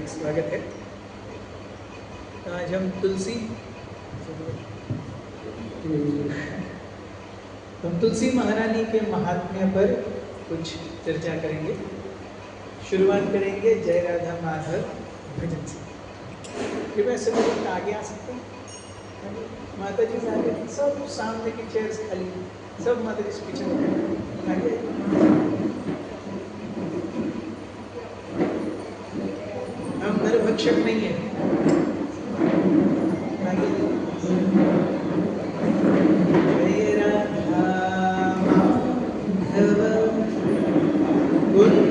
हार्दिक स्वागत है। आज हम तुलसी महारानी के महात्म्य पर कुछ चर्चा करेंगे। शुरुआत करेंगे जय राधा माधव भजन से। कृपया सभी लोग आगे आ सकते हैं। माता जी आगे, सब सामने की चेयर्स खाली, सब माता जी पीछे आगे। हम नरभक्षक नहीं है। जय राधा माधव कुंज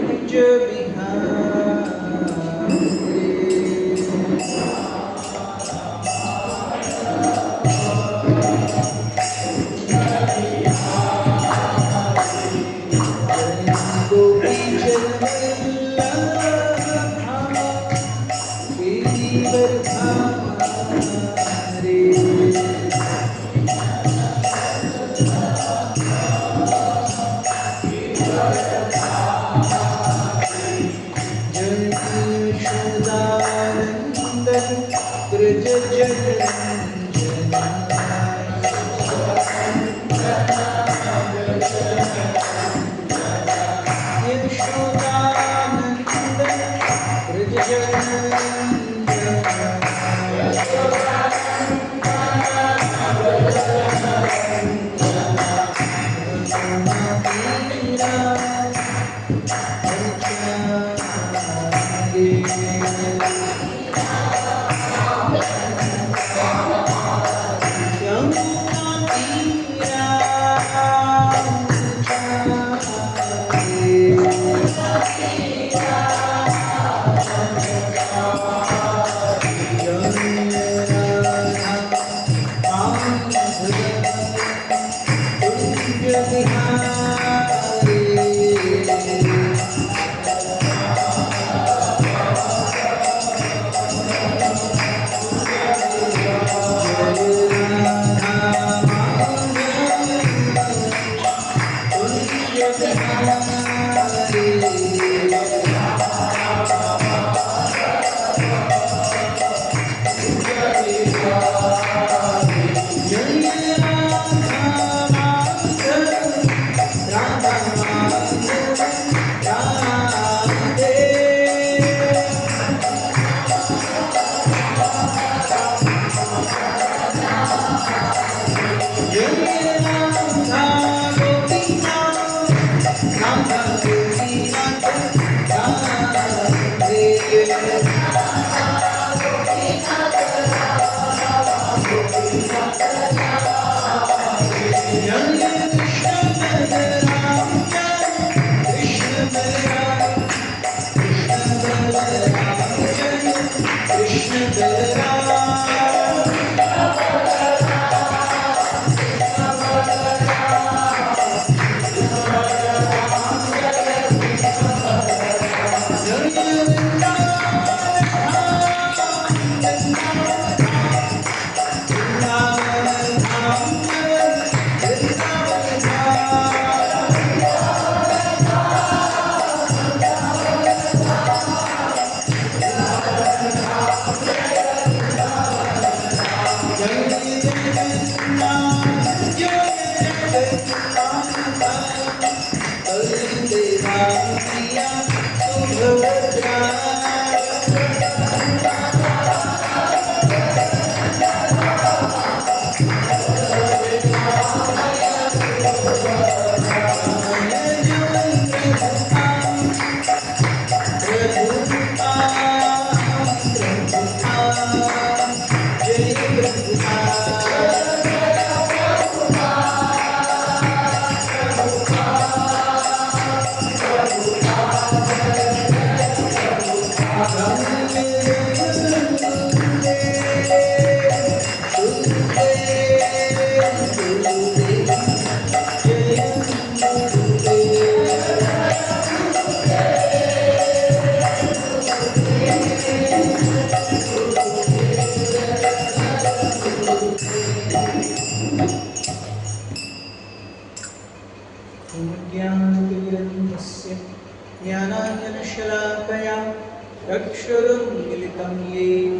चक्षुरुन्मिलितं येन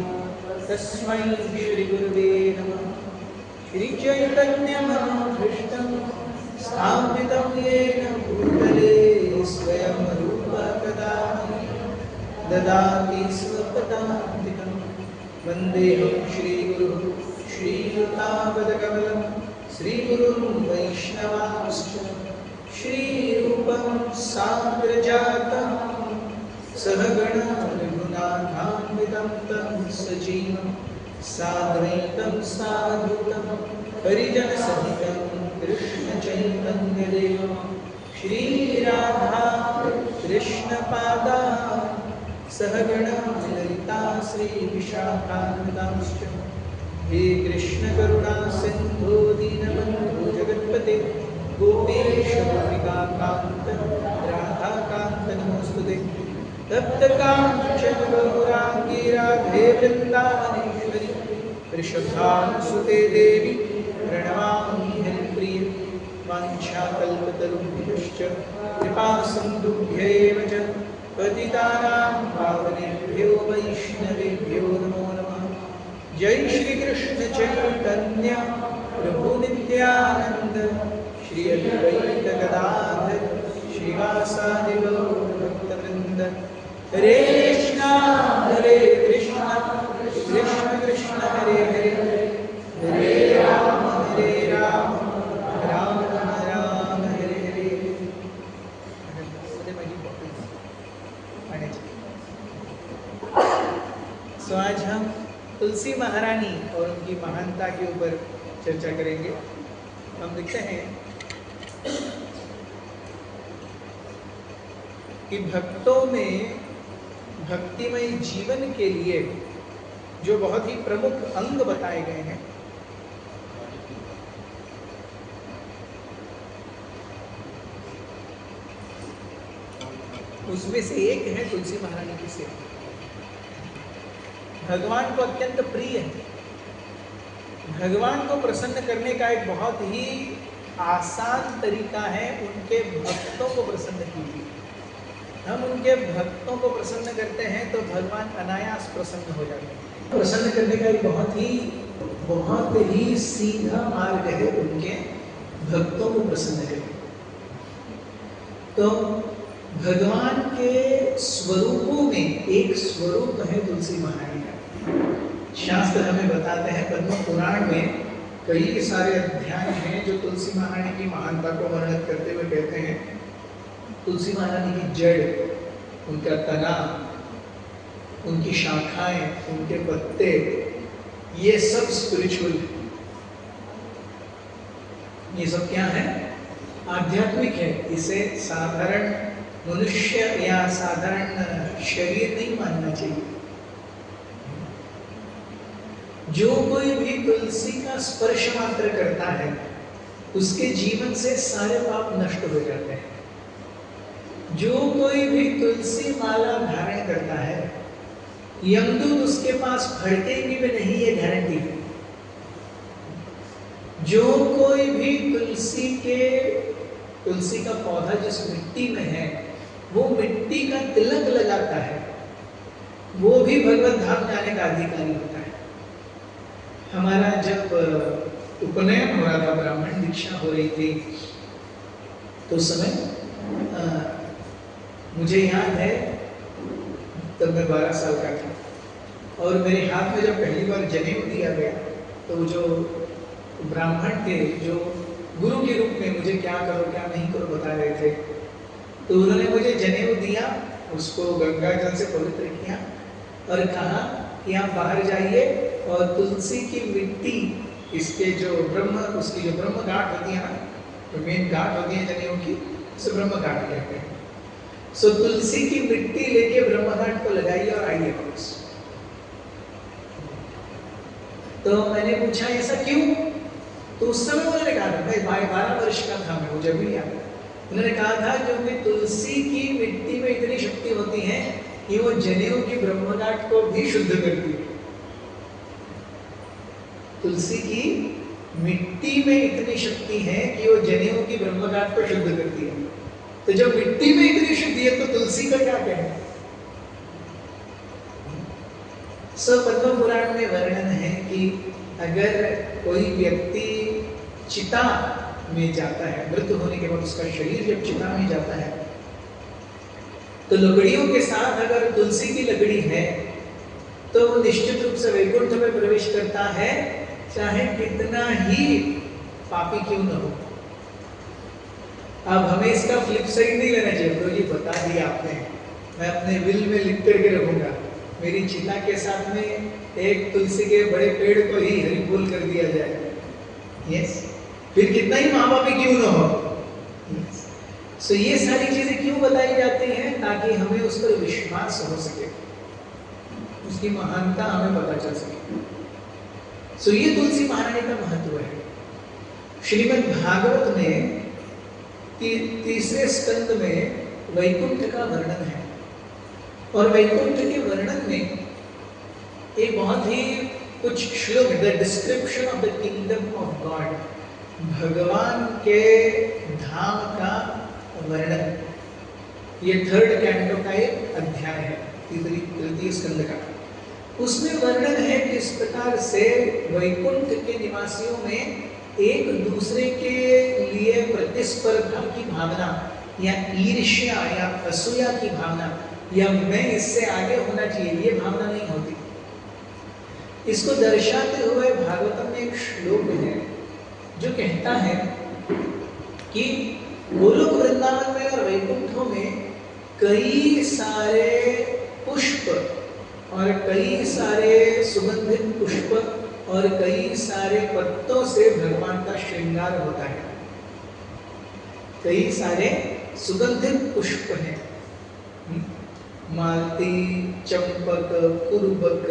तस्मै श्रीगुरुवे नमः। श्रीचैतन्यमनोभीष्टं स्थापितं येन भूतले स्वयं रूपः कदा ददाति स्वपदान्तिकं। वन्देऽहं श्रीगुरुः श्रीयुतापदकमलं श्रीगुरुं वैष्णवांश्च श्रीरूपं साग्रजातं सहगणा रघुनाथान्वितं तं सजीवं साद्वैतं साधुतं हरिजनसहितं कृष्णचैतन्यदेवं श्रीराधा कृष्णपादान् सहगणा ललिता श्रीविशाखान्वितांश्च। हे कृष्ण करुणा सिन्धो दीनबन्धो जगत्पते गोपेश गोपिकान्त राधाकान्त नमोस्तुते। तप्तकाञ्चन गौराङ्गी राधे वृन्दावनेश्वरी वृषभानुसुते देवी प्रणमामि हरिप्रिये। वाञ्छाकल्पतरुभ्यश्च कृपासिन्धुभ्यैव च पतितानां पावनेभ्यो वैष्णवेभ्यो नमो नमः। जय श्री कृष्ण चैतन्य प्रभु नित्यानंद श्री अद्वैत गदाधर श्रीवासादि गौर भक्तवृंद। हरे कृष्णा कृष्ण कृष्ण हरे हरे हरे राम राम राम हरे हरे। तो आज हम तुलसी महारानी और उनकी महानता के ऊपर चर्चा करेंगे। हम देखते हैं कि भक्तों में भक्तिमय जीवन के लिए जो बहुत ही प्रमुख अंग बताए गए हैं, उसमें से एक है तुलसी महारानी की सेवा। भगवान को अत्यंत प्रिय है। भगवान को प्रसन्न करने का एक बहुत ही आसान तरीका है उनके भक्तों को प्रसन्न कीजिए। हम उनके भक्तों को प्रसन्न करते हैं तो भगवान अनायास प्रसन्न हो जाते हैं। प्रसन्न करने का एक बहुत ही सीधा मार्ग है उनके भक्तों को प्रसन्न करने। तो भगवान के स्वरूपों में एक स्वरूप है तुलसी महारानी का। शास्त्र हमें बताते हैं, पद्म पुराण में कई सारे अध्याय हैं जो तुलसी महारानी की महानता को वर्णन करते हुए कहते हैं तुलसी महारानी की जड़, उनका तना, उनकी शाखाएं, उनके पत्ते, ये सब स्पिरिचुअल है। ये सब क्या है? आध्यात्मिक है। इसे साधारण मनुष्य या साधारण शरीर नहीं मानना चाहिए। जो कोई भी तुलसी का स्पर्श मात्र करता है उसके जीवन से सारे पाप नष्ट हो जाते हैं। जो कोई भी तुलसी माला धारण करता है यमदूत उसके पास भड़केंगे भी नहीं, ये गारंटी है। जो कोई भी तुलसी का पौधा जिस मिट्टी में है वो मिट्टी का तिलक लगाता है, वो भी भगवत धाम जाने का अधिकारी होता है। हमारा जब उपनयन हो रहा था, ब्राह्मण दीक्षा हो रही थी, तो उस समय मुझे याद है तब मैं 12 साल का था और मेरे हाथ में जब पहली बार जनेऊ दिया गया तो जो ब्राह्मण थे जो गुरु के रूप में मुझे क्या करो क्या नहीं करो बता रहे थे, तो उन्होंने मुझे जनेऊ दिया, उसको गंगा जल से पवित्र किया और कहा कि आप बाहर जाइए और तुलसी की मिट्टी, इसके जो उसकी जो ब्रह्म घाट होती है ना, जो मेन घाट होती है जनेऊ की, उसे ब्रह्म घाट कहते हैं। सो तुलसी की मिट्टी लेके ब्रह्म घाट को लगाइए और आइए वापस। तो मैंने पूछा ऐसा क्यों? तो उस समय उन्होंने कहा था, भाई 12 वर्ष का था मैं, मुझे भी याद है, उन्होंने कहा था क्योंकि तुलसी की मिट्टी में इतनी शक्ति होती है कि वो जनेऊ की ब्रह्मघाट को भी शुद्ध करती है। तुलसी की मिट्टी में इतनी शक्ति है कि वो जनेऊ की ब्रह्मघाट को शुद्ध करती है। तो जब मिट्टी में इतनी शुद्धि है तो तुलसी का क्या कहना? पद्म पुराण में वर्णन है कि अगर कोई व्यक्ति चिता में जाता है, मृत्यु होने के बाद उसका शरीर जब चिता में जाता है, तो लकड़ियों के साथ अगर तुलसी की लकड़ी है तो वो निश्चित रूप से वैकुंठ में प्रवेश करता है, चाहे कितना ही पापी क्यों न हो। अब हमें इसका फ्लिप साइड नहीं लेना चाहिए, तो ये बता दिया आपने, मैं अपने विल में लिख करके रखूंगा, मेरी चिता के साथ में एक तुलसी के बड़े पेड़ को ही हरि बोल कर दिया जाए। यस, फिर कितना ही महापापी क्यों न हो। सो ये सारी चीजें क्यों बताई जाती हैं? ताकि हमें उस पर विश्वास हो सके, उसकी महानता हमें पता चल सके। सो ये तुलसी महारानी का महत्व है। श्रीमद् भागवत में तीसरे स्कंद में वैकुंठ का वर्णन है, और वैकुंठ के वर्णन में एक बहुत ही कुछ श्लोक, the description of the kingdom of God, भगवान के धाम का वर्णन, ये थर्ड कैंटो का एक अध्याय है, तृतीय स्कंद का। उसमें वर्णन है कि इस प्रकार से वैकुंठ के निवासियों में एक दूसरे के लिए प्रतिस्पर्धा की भावना या ईर्ष्या या असूया की भावना या मैं इससे आगे होना चाहिए, ये भावना नहीं होती। इसको दर्शाते हुए भागवतम में एक श्लोक है जो कहता है कि गोलोक वृंदावन में और वैकुंठों में कई सारे पुष्प और कई सारे सुगंधित पुष्प और कई सारे पत्तों से भगवान का श्रृंगार होता है। कई सारे सुगंधित पुष्प हैं, मालती, चंपक, कुरुबक,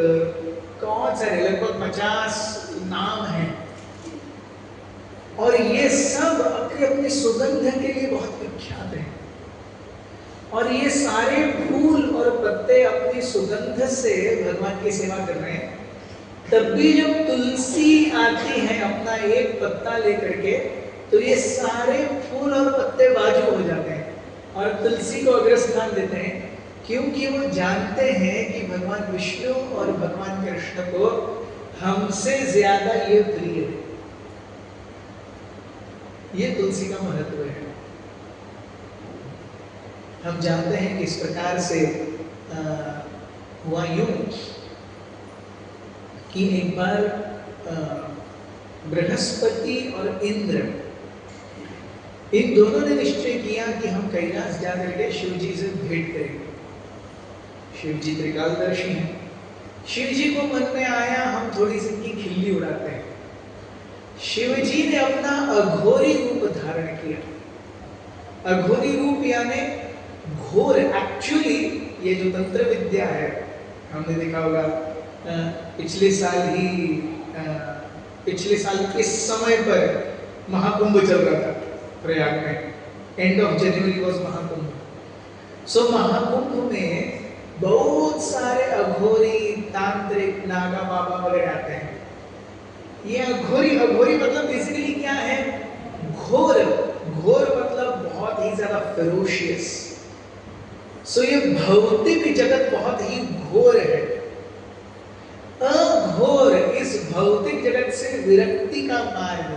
कौन सारे, लगभग 50 नाम हैं, और ये सब अपनी अपनी सुगंध के लिए बहुत विख्यात हैं। और ये सारे फूल और पत्ते अपनी सुगंध से भगवान की सेवा कर रहे हैं। तब भी जब तुलसी आती है अपना एक पत्ता लेकर के, तो ये सारे फूल और पत्ते बाजू हो जाते हैं और तुलसी को अग्रस्थान देते हैं, क्योंकि वो जानते हैं कि भगवान विष्णु और भगवान कृष्ण को हमसे ज्यादा ये प्रिय है। ये तुलसी का महत्व है। हम जानते हैं कि इस प्रकार से हुआ यूं कि एक बार बृहस्पति और इंद्र, इन दोनों ने निश्चय किया कि हम कैलाश जाकर के शिव जी से भेंट करेंगे। शिव जी त्रिकालदर्शी हैं। शिव जी को मन में आया हम थोड़ी सी इनकी खिल्ली उड़ाते हैं। शिव जी ने अपना अघोरी रूप धारण किया। अघोरी रूप यानी घोर। एक्चुअली ये जो तंत्र विद्या है, हमने देखा होगा पिछले साल इस समय पर महाकुंभ चल रहा था प्रयाग में। End of January was Mahakumbh. So Mahakumbh में बहुत सारे अघोरी, तांत्रिक, नागा बाबा वगैरह आते हैं। ये अघोरी मतलब बेसिकली क्या है? घोर। घोर मतलब बहुत ही ज्यादा फेरोशियस। सो ये भौतिक जगत बहुत ही घोर है। अघोर इस भौतिक जगत से विरक्ति का मार्ग,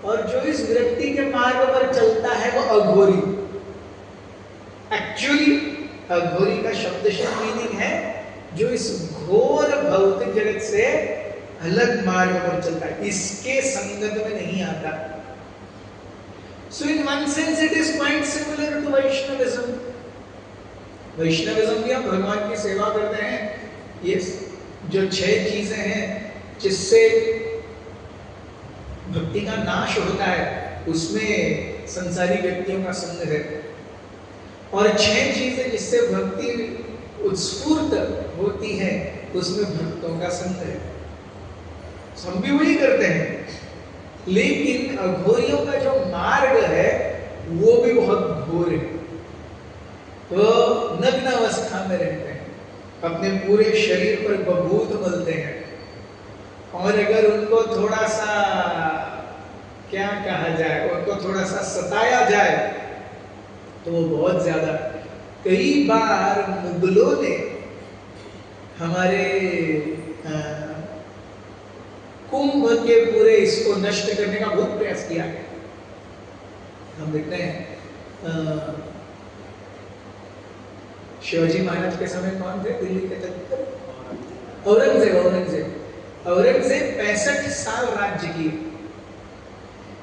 और जो इस विरक्ति के मार्ग पर चलता है वो अघोरी। एक्चुअली अघोरी का शब्दशः मीनिंग है जो इस घोर भौतिक जगत से अलग मार्ग पर चलता है, इसके संगत में नहीं आता। So in one sense it is quite similar to Vaishnavism. Vaishnavism भी हम भगवान की सेवा करते हैं। ये जो 6 चीजें हैं जिससे भक्ति का नाश होता है, उसमें संसारी व्यक्तियों का संग है, और 6 चीजें जिससे भक्ति उत्स्फूर्त होती है, उसमें भक्तों का संग है। हम भी वही करते हैं, लेकिन अघोरियों का जो मार्ग है वो भी बहुत घोर है। तो नग्न अवस्था में रहते हैं, अपने पूरे शरीर पर बभूत मलते हैं, और अगर उनको थोड़ा सा क्या कहा जाए, उनको थोड़ा सा सताया जाए तो वो बहुत ज्यादा। कई बार मुगलों ने हमारे कुंभ के पूरे इसको नष्ट करने का बहुत प्रयास किया गया। हम देखते हैं शिवाजी महाराज के समय कौन थे दिल्ली के तख्त पर? औरंगजेब 65 साल राज्य किए।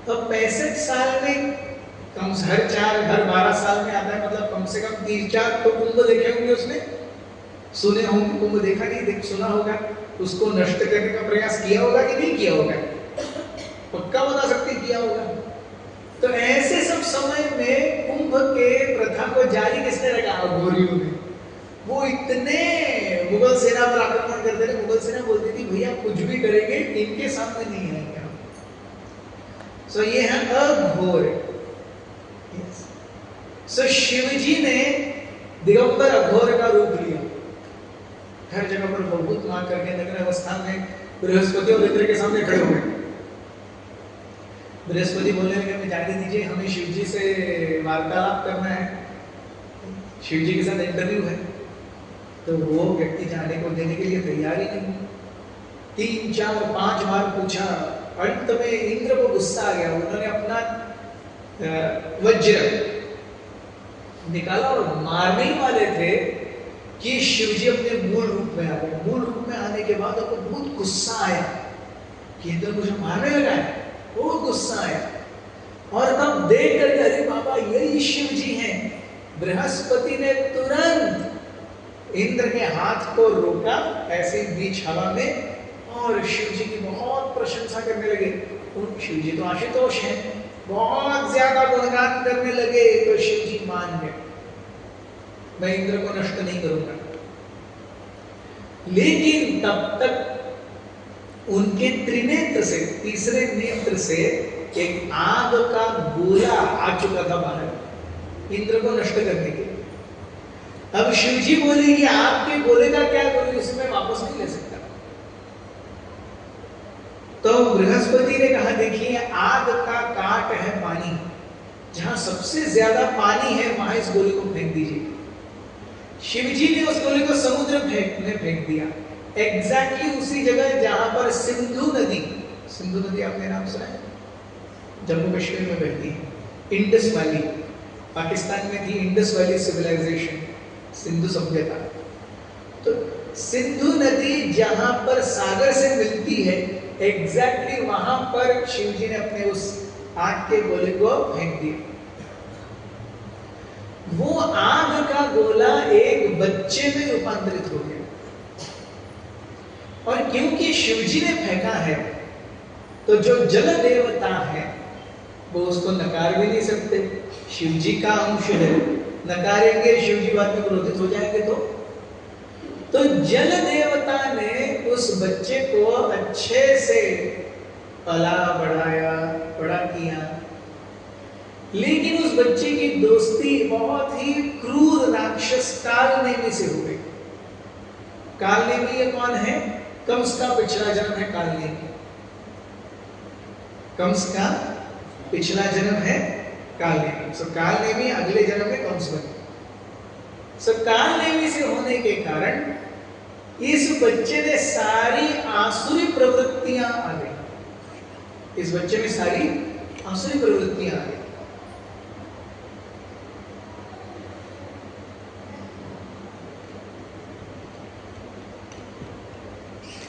तो 65 साल में हर 12 साल में आता है, मतलब कम से कम 3-4 तो कुंभ देखे होंगे उसने, सुने होंगे, कुंभ देखा नहीं, सुना होगा। उसको नष्ट करने का प्रयास किया होगा कि नहीं किया होगा? पक्का बता सकते किया होगा। तो ऐसे सब समय में कुंभ के प्रथा को जारी किसने रखा? अघोरियों ने। वो इतने मुगल सेना पर आक्रमण करते थे, मुगल सेना बोलती थी भैया कुछ भी करेंगे इनके सामने नहीं आएंगे हम। सो ये है अघोर। सो शिवजी ने दिगंबर अघोर का रूप लिया। हर जगह पर बहुत मार करके नग्न अवस्था में बृहस्पति और इंद्र के सामने खड़े हुए। बृहस्पति बोलने लगे हमें जाने दीजिए, हमें शिवजी से वार्तालाप करना है, शिवजी के साथ इंटरव्यू है। तो वो व्यक्ति जाने को देने के लिए तैयार ही नहीं। 3, 4, 5 बार पूछा। अंत में इंद्र को गुस्सा आ गया। उन्होंने अपना वज्र निकाला और मारने ही वाले थे कि शिवजी अपने मूल रूप में आ गए। मूल रूप में आने के बाद उनको बहुत गुस्सा आया कि इंद्र मुझे मारने लगा है। बहुत गुस्सा आया और तब देख कर अरे बाबा यही शिवजी हैं। बृहस्पति ने तुरंत इंद्र के हाथ को रोका ऐसे बीच हवा में और शिवजी की बहुत प्रशंसा करने लगे। शिवजी तो आशुतोष हैं, बहुत ज्यादा गुणगान करने लगे। तो शिवजी मान गए, मैं इंद्र को नष्ट नहीं करूंगा। लेकिन तब तक उनके त्रिनेत्र से, तीसरे नेत्र से एक आग का गोला आ चुका था बाहर इंद्र को नष्ट करने के। अब शिवजी बोले कि आपके गोले का क्या करूं, इसमें वापस नहीं ले सकता। तो बृहस्पति ने कहा देखिए आग का काट है पानी, जहां सबसे ज्यादा पानी है वहां इस गोले को फेंक दीजिए। शिवजी ने उस गोले को समुद्र में फेंक दिया, एग्जैक्टली उसी जगह जहां पर सिंधु नदी आपने नाम सुना है? जम्मू कश्मीर में बहती है। इंडस वैली पाकिस्तान में थी, इंडस वैली सिविलाइजेशन, सिंधु सभ्यता। तो सिंधु नदी जहां पर सागर से मिलती है, एग्जैक्टली वहां पर शिवजी ने अपने उस आग के गोले को फेंक दिया। वो आग का गोला एक बच्चे में रूपांतरित हो गया। और क्योंकि शिवजी ने फेंका है तो जो जल देवता है वो उसको नकार भी नहीं सकते। शिवजी का अंश है, नकारेंगे शिवजी बाद में क्रोधित हो जाएंगे। तो जल देवता ने उस बच्चे को अच्छे से पला बढ़ाया, बड़ा किया। लेकिन उस बच्चे की दोस्ती बहुत ही क्रूर राक्षस कालनेमी से हो गई। कालनेमी ये कौन है? कंस का पिछला जन्म है कालनेमी। कंस का पिछला जन्म है कालनेमी। सो कालनेमी अगले जन्म में कंस बने। सो कालनेमी से होने के कारण इस बच्चे ने सारी आसुरी प्रवृत्तियां आ गई। इस बच्चे में सारी आसुरी प्रवृत्तियां आ गई।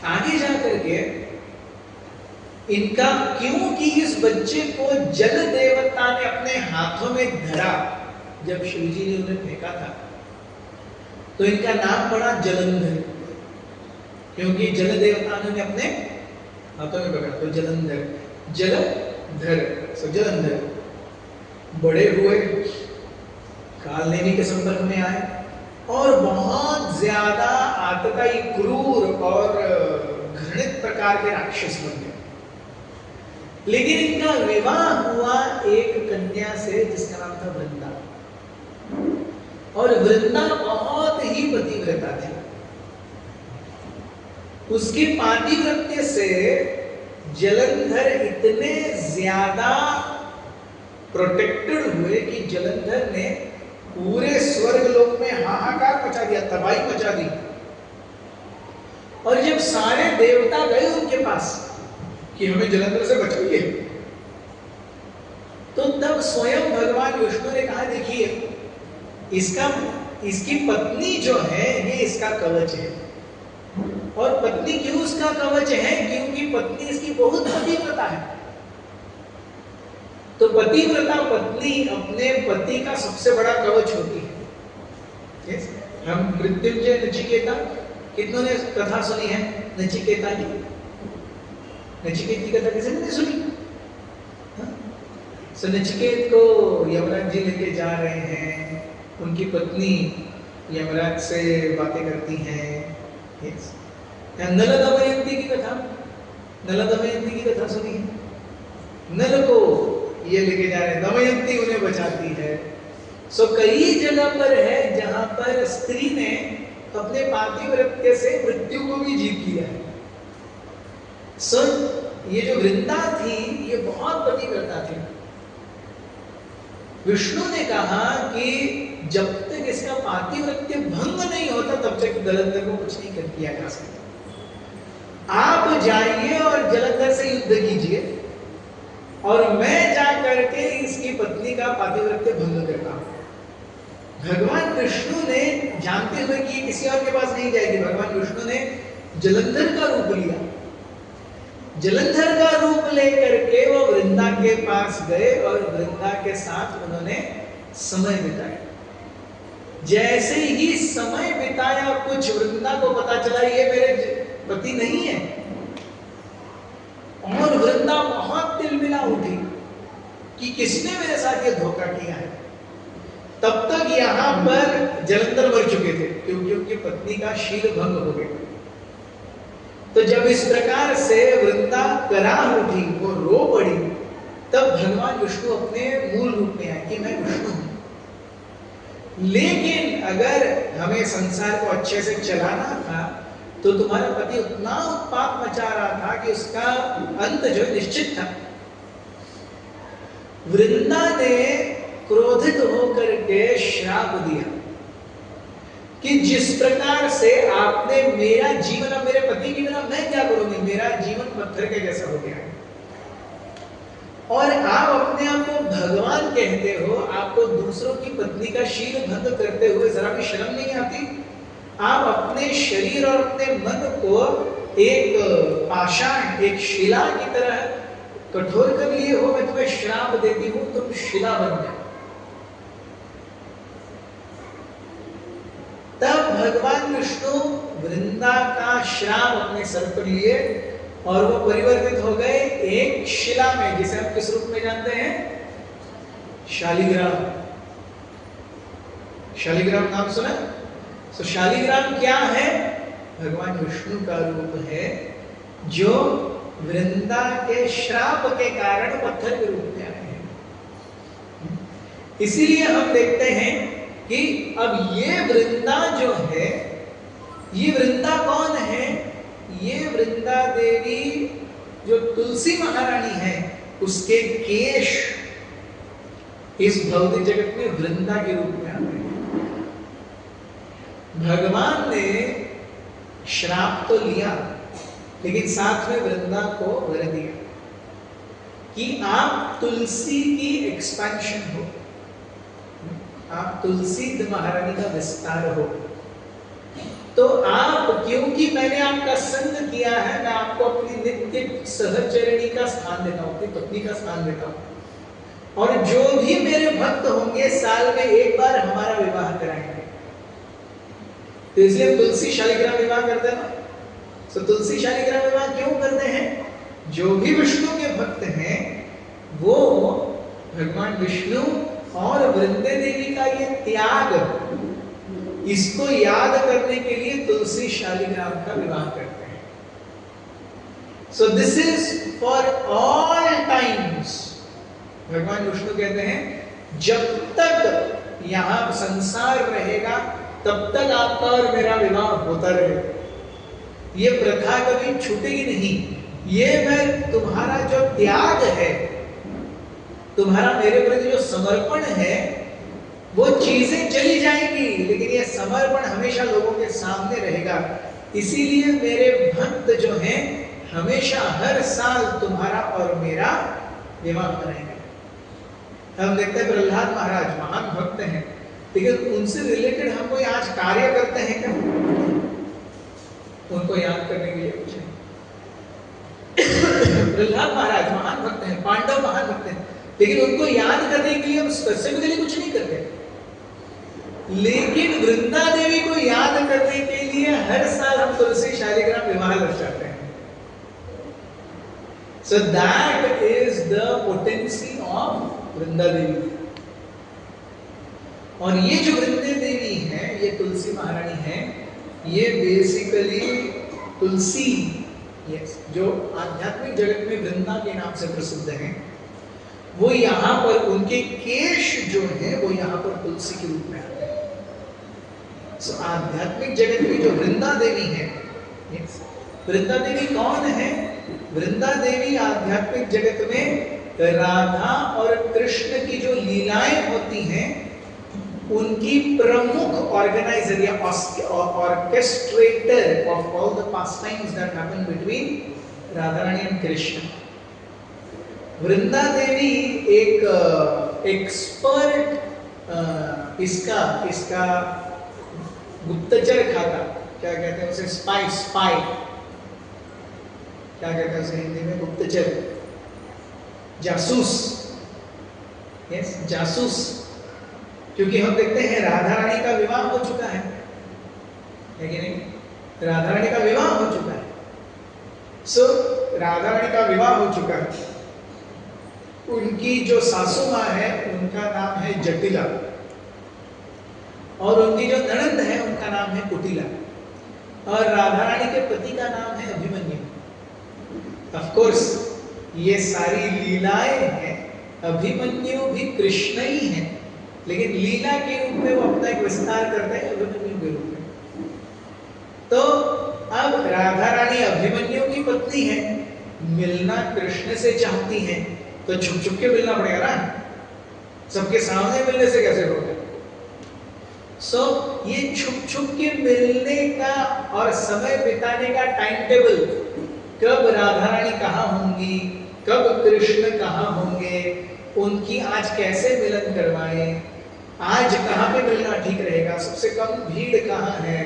आगे जाकर के इनका, क्योंकि इस बच्चे को जल देवता ने अपने हाथों में धरा जब शिवजी ने उन्हें फेंका था, तो इनका नाम पड़ा जलंधर। क्योंकि जल देवता ने अपने हाथों में पकड़ा तो जलंधर, जलधर, सो जलंधर। बड़े हुए, कालनेमी के संपर्क में आए और बहुत ज्यादा आतताई, क्रूर और घृणित प्रकार के राक्षस बन गए। लेकिन इनका विवाह हुआ एक कन्या से जिसका नाम था वृंदा। और वृंदा बहुत ही पतिव्रता थी। उसके पातिव्रत्य से जलंधर इतने ज्यादा प्रोटेक्टेड हुए कि जलंधर ने पूरे स्वर्ग लोक में हाहाकार मचा दिया, तबाही मचा दी। और जब सारे देवता गए उनके पास कि हमें जलंधर से बचाइए, तो तब स्वयं भगवान विष्णु ने कहा देखिए इसकी पत्नी जो है ये इसका कवच है। और पत्नी क्यों उसका कवच है? क्योंकि पत्नी इसकी बहुत पतिव्रता है। तो पतिव्रता पत्नी अपने पति का सबसे बड़ा कवच होती है। yes? हम मृत्युंजय नचिकेता, कितनों ने कथा सुनी है नचिकेता की? नचिकेत की कथा किसी ने नहीं सुनी? सो नचिकेत को यमराज जी लेके जा रहे हैं, उनकी पत्नी यमराज से बातें करती हैं। yes? नल दमयंती की कथा, नल दमयंती की कथा सुनी है? नल को ये लेके जा रहे हैं, दमयंती उन्हें बचाती है। सो कई जगह पर है जहां पर स्त्री ने अपने पातिव्रत्य से मृत्यु को भी जीत लिया है। सो ये जो वृंदा थी ये बहुत पतिव्रता थी। विष्णु ने कहा कि जब तक इसका पातिव्रत्य भंग नहीं होता तब तक जलंधर को कुछ नहीं कर किया जा सकता। आप जाइए और जलंधर से युद्ध कीजिए और मैं जा करके इसकी पत्नी का पातिव्रत्य भंग करता हूं। भगवान विष्णु ने जानते हुए कि किसी और के पास नहीं जाएगी, भगवान विष्णु ने जलंधर का रूप लिया। जलंधर का रूप लेकर के वो वृंदा के पास गए और वृंदा के साथ उन्होंने समय बिताया। जैसे ही समय बिताया कुछ वृंदा को पता चला ये मेरे पति नहीं है, और वृंदा बहुत तिलमिला उठी कि किसने मेरे साथ ये धोखा किया है। तब तक यहां पर जलंधर मर चुके थे क्योंकि उनकी पत्नी का शील भंग हो गया। तो जब इस प्रकार से वृंदा कराह उठी, वो रो पड़ी, तब भगवान विष्णु अपने मूल रूप में आए कि मैं विष्णु हूं। लेकिन अगर हमें संसार को अच्छे से चलाना था तो तुम्हारा पति उतना उत्पात मचा रहा था कि उसका अंत जो निश्चित था। वृंदा ने क्रोधित होकर के श्राप दिया कि जिस प्रकार से आपने मेरा जीवन, अब मेरे पति की बिना मैं क्या करूंगी, मेरा जीवन पत्थर के जैसा हो गया है। और आप अपने आप को भगवान कहते हो, आपको दूसरों की पत्नी का शील भंग करते हुए जरा भी शर्म नहीं आती? आप अपने शरीर और अपने मन को एक पाषाण, एक शिला की तरह कठोर कर लिए हो। मैं तुम्हें श्राप देती हूं, तुम शिला बन जाओ। तब भगवान विष्णु वृंदा का श्राप अपने सर पर लिए और वो परिवर्तित हो गए एक शिला में, जिसे हम किस रूप में जानते हैं? शालिग्राम। शालिग्राम नाम सुना? तो शालिग्राम क्या है? भगवान विष्णु का रूप है जो वृंदा के श्राप के कारण पत्थर के रूप में आए हैं। इसीलिए हम देखते हैं कि अब ये वृंदा जो है, ये वृंदा कौन है? ये वृंदा देवी जो तुलसी महारानी है, उसके केश इस भौतिक जगत में वृंदा के रूप में आते हैं। भगवान ने श्राप तो लिया लेकिन साथ में वृंदा को वर दिया कि आप तुलसी की एक्सपेंशन हो, आप तुलसी महारानी का विस्तार हो। तो आप, क्योंकि मैंने आपका संग किया है, मैं आपको अपनी नित्य सहचरणी का स्थान देता हूं, अपनी पत्नी का स्थान देता हूं। और जो भी मेरे भक्त होंगे साल में एक बार हमारा विवाह कराएंगे। तो इसलिए तुलसी शालिग्राम विवाह करते हैं ना। तो तुलसी शालिग्राम विवाह क्यों करते हैं? जो भी विष्णु के भक्त हैं वो भगवान विष्णु और वृंदे देवी का ये त्याग, इसको याद करने के लिए तुलसी शालिग्राम का विवाह करते हैं। So this is for all times. भगवान विष्णु कहते हैं जब तक यहां संसार रहेगा तब तक आपका और मेरा विवाह होता रहेगा। ये प्रथा कभी छूटेगी नहीं। ये मैं तुम्हारा जो त्याग है, तुम्हारा मेरे प्रति जो समर्पण है, वो चीजें चली जाएंगी लेकिन ये समर्पण हमेशा लोगों के सामने रहेगा। इसीलिए मेरे भक्त जो हैं हमेशा हर साल तुम्हारा और मेरा विवाह मनाएंगे। हम देखते हैं प्रहलाद महाराज महान भक्त हैं, लेकिन उनसे रिलेटेड हम कोई आज कार्य करते हैं क्या? उनको याद करने के लिए कुछ नहीं। प्रहलाद महाराज महान भक्त हैं, पांडव महान भक्त हैं, लेकिन उनको याद करने के लिए हम स्पेसिफिकली कुछ नहीं करते। लेकिन वृंदा देवी को याद करने के लिए हर साल हम तुलसी शालिग्राम विवाह दर्शाते हैं। So that is the potency of Vrinda Devi. और ये जो वृंदा देवी है, ये तुलसी महारानी है, ये बेसिकली तुलसी जो आध्यात्मिक जगत में वृंदा के नाम से प्रसिद्ध हैं, वो यहाँ पर उनके केश जो है वो यहाँ पर तुलसी के रूप में आते हैं। So, आध्यात्मिक जगत में जो वृंदा देवी है, वृंदा देवी कौन है? वृंदा देवी आध्यात्मिक जगत में राधा और कृष्ण की जो लीलाएं होती हैं उनकी प्रमुख ऑर्गेनाइजर या orchestrator of all the pastimes that happen between Radha Rani and Krishna. Vrinda Devi एक एक्सपर्ट इसका गुप्तचर खाता, क्या कहते हैं उसे, स्पाई क्या कहते हैं उसे हिंदी में, गुप्तचर, जासूस, यस जासूस। क्योंकि हम देखते हैं राधा रानी का विवाह हो चुका है कि नहीं? राधा रानी का विवाह हो चुका है। सो राधा रानी का विवाह हो चुका है। उनकी जो सासू माँ है उनका नाम है जटिला, और उनकी जो ननंद है उनका नाम है कुटिला, और राधा रानी के पति का नाम है अभिमन्यु। ऑफ कोर्स ये सारी लीलाएं हैं, अभिमन्यु भी कृष्ण ही है, लेकिन लीला के रूप में वो अपना एक विस्तार करते हैं अभिमन्यु के रूप में। तो अब राधा रानी अभिमन्यु की पत्नी है, मिलना कृष्ण से चाहती हैं, तो छुप छुप के मिलना पड़ेगा ना, सबके सामने मिलने से कैसे होगा? सो ये छुप छुप के मिलने का और समय बिताने का टाइम टेबल, कब राधा रानी कहाँ होंगी, कब कृष्ण कहाँ होंगे, उनकी आज कैसे मिलन करवाएं, आज कहाँ पे मिलना ठीक रहेगा, सबसे कम भीड़ कहाँ है,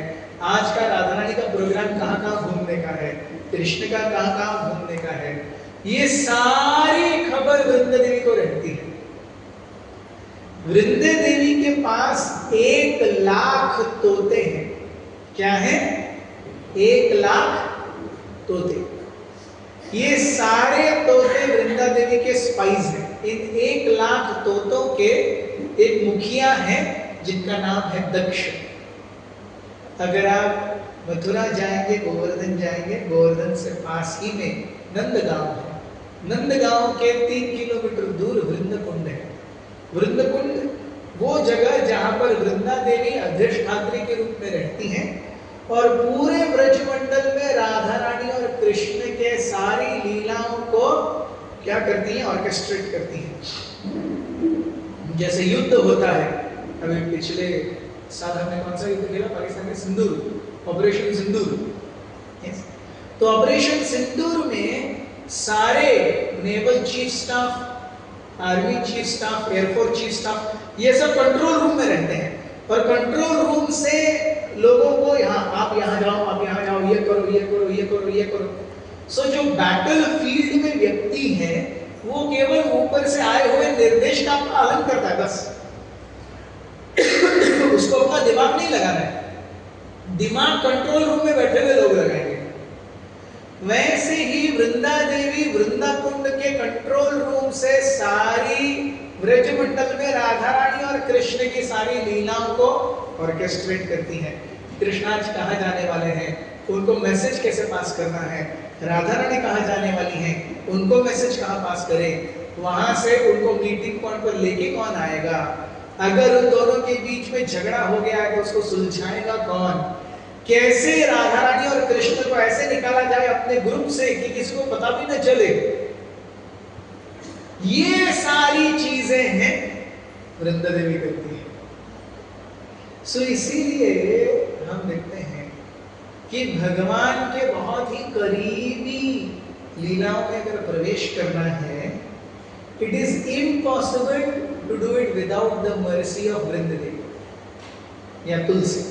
आज का राधा रानी का प्रोग्राम कहाँ कहाँ घूमने का है, कृष्ण का कहाँ कहाँ घूमने का है, ये सारी खबर वृंदा देवी को रहती है। वृंदा देवी के पास 1,00,000 तोते हैं। क्या है? 1,00,000 तोते। ये सारे तोते वृंदा देवी के स्पाइस हैं। इन 1,00,000 तोतों के एक मुखिया है जिनका नाम है दक्ष। अगर आप मथुरा जाएंगे, गोवर्धन जाएंगे, गोवर्धन से पास ही में नंदगांव है। नंदगांव के 3 किलोमीटर दूर वृंदकुंड है। वृंदकुंड वो जगह जहां पर वृंदा देवी अधिष्ठात्री के रूप में रहती हैं और पूरे ब्रजमंडल में राधा रानी और कृष्ण के सारी लीलाओं को क्या करती हैं? ऑर्केस्ट्रेट करती हैं। जैसे युद्ध होता है, अभी पिछले साल हमने कौन सा युद्ध खेला? पाकिस्तान में सिंदूर, ऑपरेशन सिंदूर। तो ऑपरेशन सिंदूर में सारे naval chief staff, army chief staff, air force chief staff, ये सब कंट्रोल रूम में रहते हैं और कंट्रोल रूम से लोगों को आप यहाँ जाओ, आप यहाँ जाओ, ये करो, ये करो, ये करो, ये करो। सो जो बैटल फील्ड में व्यक्ति है वो केवल ऊपर से आए हुए निर्देश का पालन करता है बस। उसको अपना दिमाग नहीं लगाना है, दिमाग कंट्रोल रूम में बैठे हुए लोग लगाएंगे। वैसे ही वृंदा देवी वृंदाकुंड के कंट्रोल रूम से सारी ब्रजमंडल में राधा रानी और कृष्ण की सारी लीलाओं को ऑर्केस्ट्रेट करती हैं। कृष्ण आज कहाँ जाने वाले हैं, उनको मैसेज कैसे पास करना है, राधा रानी कहाँ जाने वाली हैं, उनको मैसेज कहाँ पास करें, वहां से उनको मीटिंग पॉइंट पर लेके कौन आएगा, अगर उन दोनों के बीच में झगड़ा हो गया है तो उसको सुलझाएगा कौन, कैसे राधा रानी और कृष्ण को ऐसे निकाला जाए अपने ग्रुप से कि किसी को पता भी न चले। ये सारी चीजें हैं वृंदा देवी करती है। सो इसीलिए हम देखते हैं कि भगवान के बहुत ही करीबी लीलाओं में अगर प्रवेश करना है, it is impossible to do it without the mercy of Vrinda Devi या तुलसी।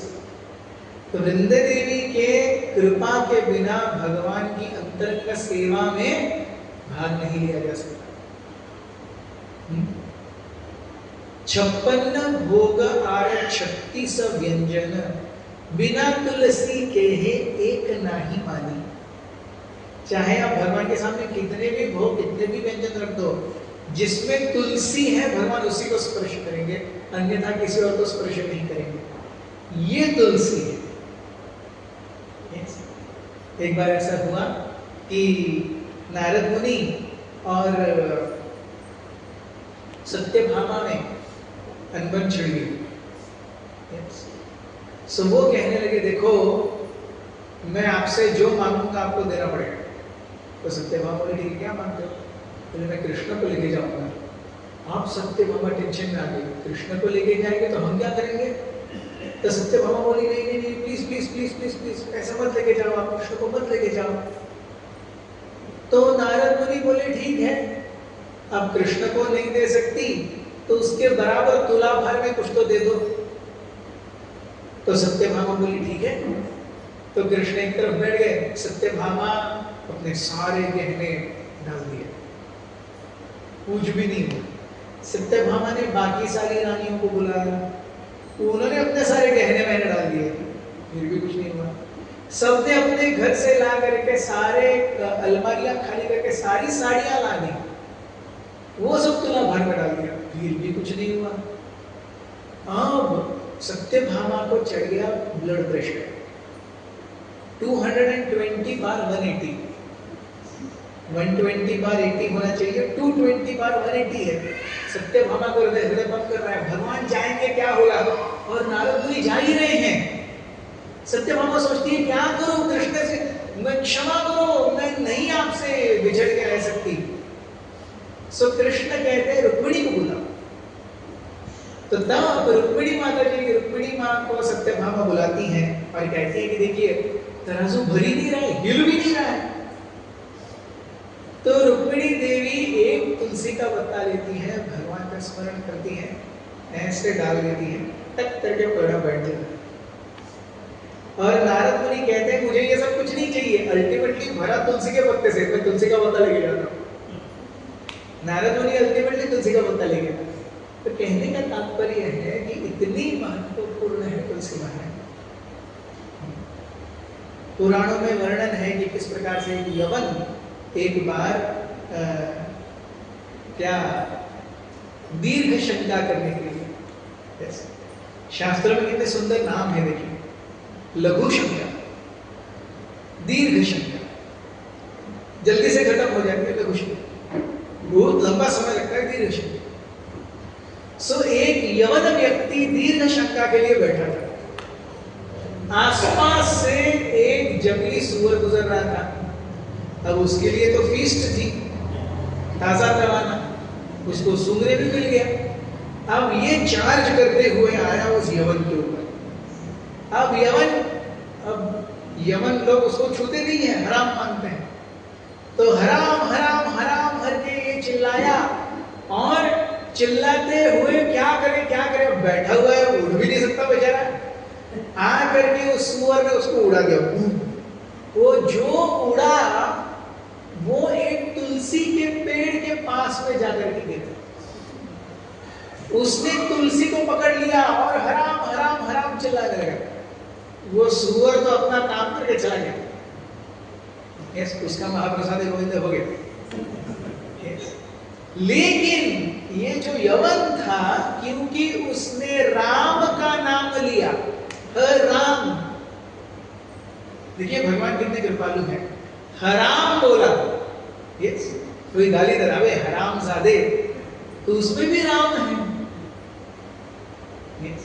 तो वृंद देवी के कृपा के बिना भगवान की अंतरंग सेवा में भाग नहीं लिया जा सकता। 56 भोग आर 36 व्यंजन, बिना तुलसी के है एक नाही मानी। चाहे आप भगवान के सामने कितने भी भोग, कितने भी व्यंजन रख दो, जिसमें तुलसी है भगवान उसी को स्पर्श करेंगे, अन्यथा किसी और को स्पर्श नहीं करेंगे। ये तुलसी है। एक बार ऐसा हुआ कि नारद मुनि और सत्यभामा में अनबन छिड़ गई। सो वो कहने लगे, देखो मैं आपसे जो मांगूंगा आपको देना पड़ेगा। तो सत्यभामा बोले, ठीक है क्या मांगते हो? बोले मैं कृष्ण को लेके जाऊंगा। आप सत्यभामा टेंशन में आ गई, कृष्ण को लेके जाएंगे तो हम क्या करेंगे? तो सत्यभामा बोली, नहीं नहीं नहीं, please please please please please ऐसा मत लेके जाओ, आप कृष्ण को मत लेके जाओ। तो नारद मुनि बोले, ठीक है, अब कृष्ण को नहीं दे सकती तो उसके बराबर तुला भर में कुछ तो दे दो। तो सत्यभामा बोली, ठीक है। तो कृष्ण एक तरफ बैठ गए, सत्यभामा अपने सारे गहने डाल दिए, कुछ भी नहीं हुआ। सत्यभामा ने बाकी सारी रानियों को बुलाया, उन्होंने अपने सारे गहने मैंने डाल दिए, फिर भी कुछ नहीं हुआ। सबने अपने घर से ला करके सारे अलमारियां खाली करके सारी साड़ियां ला दी, वो सब तुला भर में डाल दिया, फिर भी कुछ नहीं हुआ। अब सत्यभामा को चढ़ गया ब्लड प्रेशर 220 बार 180, 120 बार 80 होना चाहिए, 220 बार 180 है। सत्यभामा को हृदय पंप कर रहा है, भगवान जाएंगे क्या होगा? और नारद मुनि जा ही रहे हैं। सत्यभामा सोचती है, क्या करूं कृष्ण से, मैं क्षमा करो, मैं नहीं आपसे बिछड़ के रह सकती। सो कृष्ण कहते हैं रुक्मिणी को बुलाओ। तो तब रुक्मिणी माता जी, रुक्मिणी माँ को सत्यभामा बुलाती हैं और कहती है कि देखिए तराजू भर ही नहीं रहा है, हिल भी नहीं रहा है। तो रुक्मिणी देवी एक तुलसी का पत्ता लेती है, भगवान का स्मरण करती है, ऐसे डाल देती है, टक करके पड़ा बैठ जाता है। और नारद मुनि कहते हैं मुझे ये सब कुछ नहीं चाहिए, अल्टीमेटली भरा तुलसी के पत्ते से, मैं तुलसी का पत्ता लेके जाता हूँ। नारद मुनि अल्टीमेटली तुलसी का पत्ता लेके जाता। तो कहने का तात्पर्य है कि इतनी महत्वपूर्ण है तुलसी महाराज। पुराणों में वर्णन है कि किस प्रकार से यवन एक बार क्या दीर्घ शंका करने के लिए, शास्त्रों में कितने सुंदर नाम है, देखिए, लघु शंका, दीर्घ शंका, जल्दी से खत्म हो जाती है लघु शंका, बहुत लंबा समय लगता है दीर्घ शंका। सो एक यवन व्यक्ति दीर्घ शंका के लिए बैठा था। आसपास से एक जंगली सुअर गुजर रहा था। अब उसके लिए तो फीस्ट थी, ताजा तवाना, उसको सूंघने भी मिल गया। अब ये चार्ज करते हुए आया उस यवन के ऊपर। अब यवन लोग उसको छूते नहीं है, हराम मानते हैं। तो हराम हराम हराम करके ये चिल्लाया, और चिल्लाते हुए क्या करे, बैठा हुआ है, उड़ भी नहीं सकता बेचारा। आ करके उस सुअर ने उसको उड़ा दिया। वो जो उड़ा वो एक तुलसी के पेड़ के पास में जाकर के गिरा। उसने तुलसी को पकड़ लिया और हराम हराम हराम चिल्लाने लगा। वो सुअर तो अपना काम करके चला गया। यस, उसका महाप्रसाद गोविंद हो गया। यस, लेकिन ये जो यवन था, क्योंकि उसने राम का नाम लिया, राम, देखिए भगवान कितने कृपालु हैं, हराम बोला। यस, कोई गाली दरावे हराम ज़ादे, तो उसमें भी राम है। यस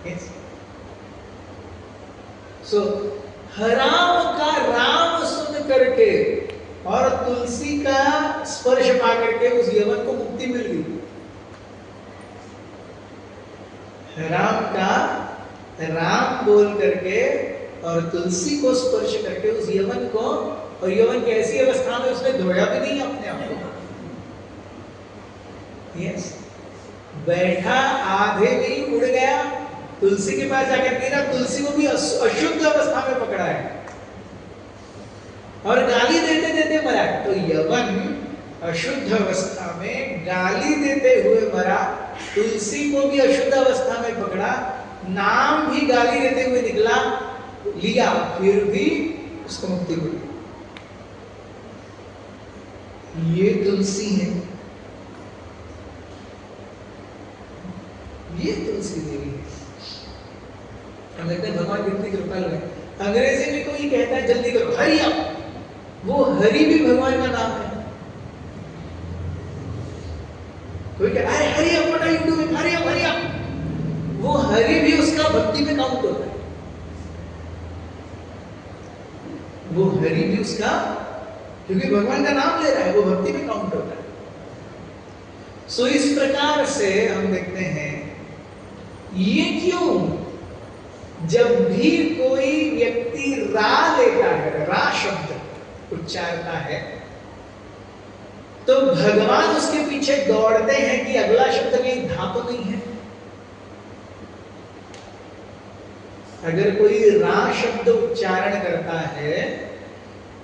यस, सो हराम का राम सुन करके और तुलसी का स्पर्श पा करके उस यवन को मुक्ति मिल गई। राम का राम बोल करके और तुलसी को स्पर्श करके उस यवन को, और यवन की ऐसी अवस्था में उसने धोया भी नहीं अपने आप को। यस, बैठा आधे में ही उड़ गया, तुलसी के पास जाकर गिरा, तुलसी को भी अशुद्ध अवस्था में पकड़ा है और गाली देते देते मरा। तो यवन अशुद्ध अवस्था में गाली देते हुए मरा, तुलसी को भी अशुद्ध अवस्था में पकड़ा, नाम भी गाली देते हुए निकला, लिया, फिर भी उसको मुक्ति मिली। ये तुलसी है, ये तुलसी देवी है। हम देखते हैं भगवान कितनी कृपालु है। अंग्रेजी में कोई कहता है जल्दी करो हरि अप, वो हरि भी भगवान का नाम है। कोई कहता है hurry up, what are you doing, hurry up, hurry up, वो हरि भी उसका भक्ति में काउंट होता है। वो हरि भी उसका, क्योंकि भगवान का नाम ले रहा है, वो भक्ति में काउंट होता है। सो इस प्रकार से हम देखते हैं ये क्यों, जब भी कोई व्यक्ति रा लेता है, रा शब्द उच्चारता है, तो भगवान उसके पीछे दौड़ते हैं कि अगला शब्द कहीं धा तो नहीं है। अगर कोई रा शब्द उच्चारण करता है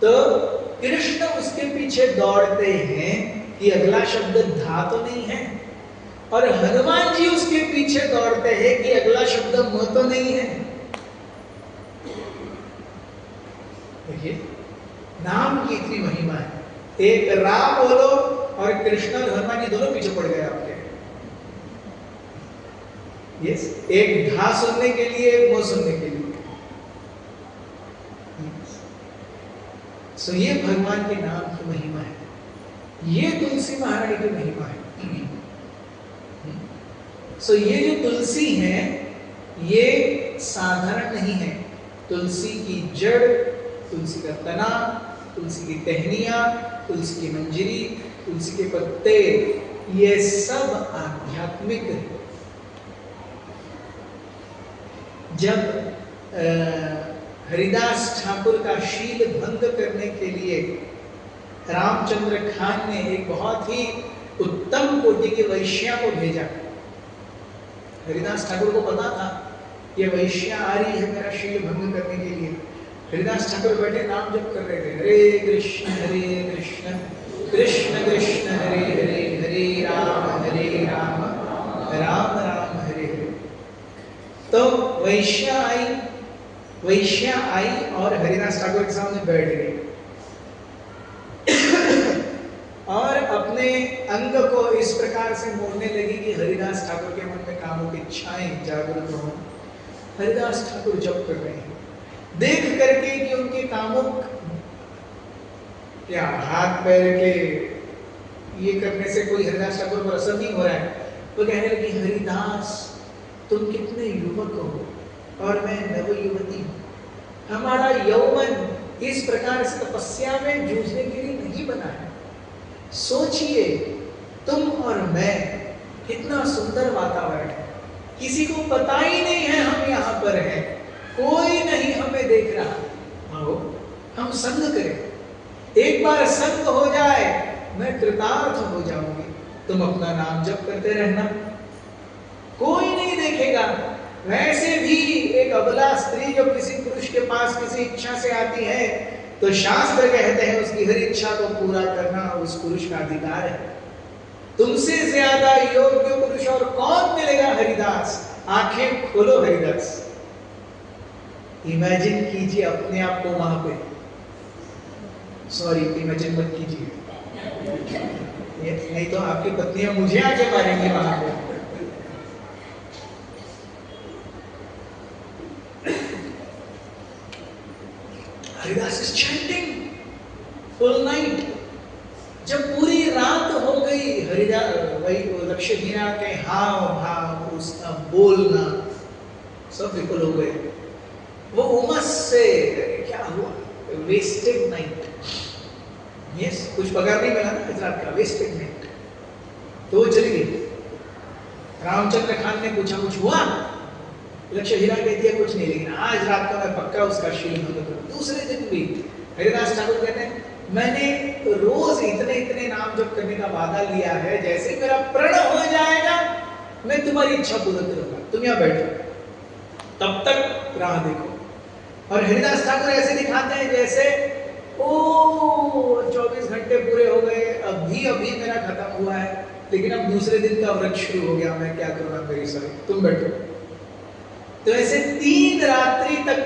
तो कृष्ण उसके पीछे दौड़ते हैं कि अगला शब्द धा तो नहीं है, और हनुमान जी उसके पीछे दौड़ते हैं कि अगला शब्द म तो नहीं है। देखिए नाम की इतनी महिमा है। एक राम बोलो और कृष्ण और हनुमान जी दोनों पीछे पड़ गए आपके। यस, एक धा सुनने के लिए, एक मो सुनने के लिए। सो ये भगवान के नाम की महिमा है, ये तुलसी महारानी की महिमा है। सो ये जो तुलसी है ये साधारण नहीं है। तुलसी की जड़, तुलसी का तना, तुलसी की टहनियां, तुलसी की मंजरी, तुलसी के पत्ते, ये सब आध्यात्मिक है। जब हरिदास ठाकुर का शील भंग करने के लिए रामचंद्र खान ने एक बहुत ही उत्तम कोटि के वैश्या को भेजा। हरिदास ठाकुर को पता था ये वैश्या आ रही है मेरा शील भंग करने के लिए। हरिदास ठाकुर बैठे नाम जप कर रहे थे, हरे कृष्ण कृष्ण कृष्ण हरे हरे, हरे राम राम राम हरे हरे। तो वैश्या आई और हरिदास ठाकुर के सामने बैठ गई और अपने अंग को इस प्रकार से मोड़ने लगी कि हरिदास ठाकुर के मन में कामों की इच्छाएं जागृत हो। हरिदास ठाकुर जप कर रहे हैं, देख करके कि उनके कामों क्या हाथ पैर के ये करने से कोई हरिदास ठाकुर पर असर नहीं हो रहा है। वो कहने लगी हरिदास तुम कितने युवक हो और मैं नवयुवती हूँ। हमारा यौवन इस प्रकार से तपस्या में जूझने के लिए नहीं बना है। सोचिए तुम और मैं, कितना सुंदर वातावरण है, किसी को पता ही नहीं है हम यहाँ पर हैं, कोई नहीं हमें देख रहा। आओ हम संग करें, एक बार संग हो जाए मैं कृतार्थ हो जाऊंगी। तुम अपना नाम जप करते रहना, कोई नहीं देखेगा। वैसे भी एक अबला स्त्री जो किसी पुरुष के पास किसी इच्छा से आती है तो शास्त्र कहते हैं उसकी हर इच्छा को पूरा करना उस पुरुष का अधिकार है। तुमसे ज्यादा योग्य पुरुष और कौन मिलेगा हरिदास। आंखें खोलो हरिदास, इमेजिन कीजिए अपने आप को वहां पे, सॉरी इमेजिन मत कीजिए, नहीं तो आपकी पत्नियां मुझे आके मारेंगी वहां पे। Haridas is chanting full night. जब पूरी रात हो गई, हरिदास वही लक्ष्मीनाथ के हाव भाव, उसका बोलना सब विफल हो गए। वो उमस से क्या हुआ, वेस्टेड नाइट। यस, कुछ पगार नहीं मिला ना इस रात का, वेस्टेड नाइट। तो वो चली गई। रामचंद्र खान ने पूछा कुछ हुआ? लक्ष्य हीरा कह दिया कुछ नहीं, लेकिन आज रात को मैं पक्का उसका शील भंग करूं। दूसरे दिन भी हरिदास ठाकुर कहते हैं मैंने रोज इतने इतने नाम जप करने का वादा लिया है, जैसे ही मेरा प्रण हो जाएगा मैं तुम्हारी इच्छा पूर्ण करूंगा, तुम यहाँ बैठो, तब तक राह देखो। और हरिदास ठाकुर ऐसे दिखाते हैं जैसे ओ 24 घंटे पूरे हो गए, अभी अभी मेरा खत्म हुआ है, लेकिन अब दूसरे दिन का व्रत शुरू हो गया, मैं क्या करूंगा, मेरी सॉरी, तुम बैठो। तो ऐसे 3 रात्रि तक